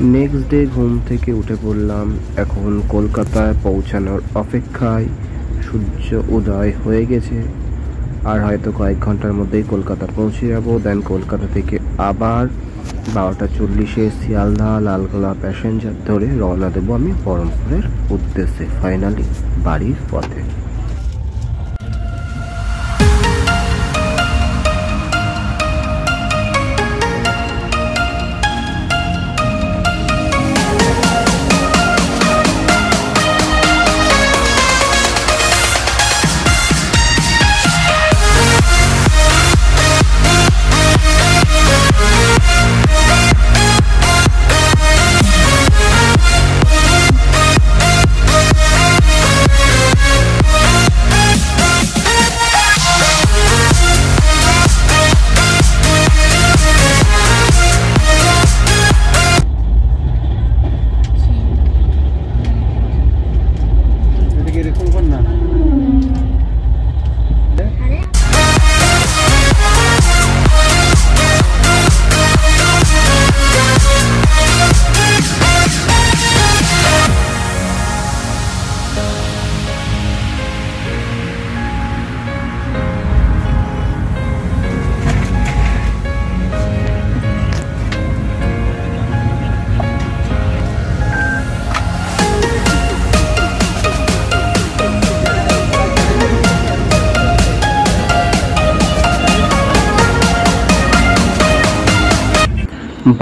Next day ঘুম থেকে উঠে পড়লাম। এখন কলকাতায় পৌঁছানোর অপেক্ষায়। সূর্য উদয় হয়ে গেছে, আর হয়তো কয়েক ঘন্টার মধ্যেই কলকাতা পৌঁছে যাব। দেন কলকাতা থেকে আবার 12:40 শিয়ালদা লালগোলা প্যাসেঞ্জার ধরে রওনা দেবো আমি বহরমপুরের উদ্দেশ্যে। ফাইনালি বাড়ির পথে।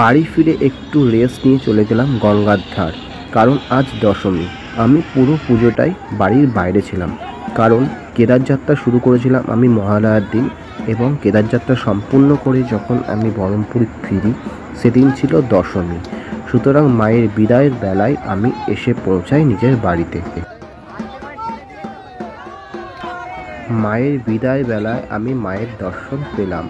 বাড়ি ফিরে একটু রেস্ট নিয়ে চলে গেলাম গঙ্গার ধার, কারণ আজ দশমী। আমি পুরো পুজোটাই বাড়ির বাইরে ছিলাম, কারণ কেদারযাত্রা শুরু করেছিলাম আমি মহালয়ার দিন, এবং কেদারযাত্রা সম্পূর্ণ করে যখন আমি বহরমপুর ফিরি সেদিন ছিল দশমী। সুতরাং মায়ের বিদায়ের বেলায় আমি এসে পৌঁছাই নিজের বাড়িতে। মায়ের বিদায় বেলায় আমি মায়ের দর্শন পেলাম।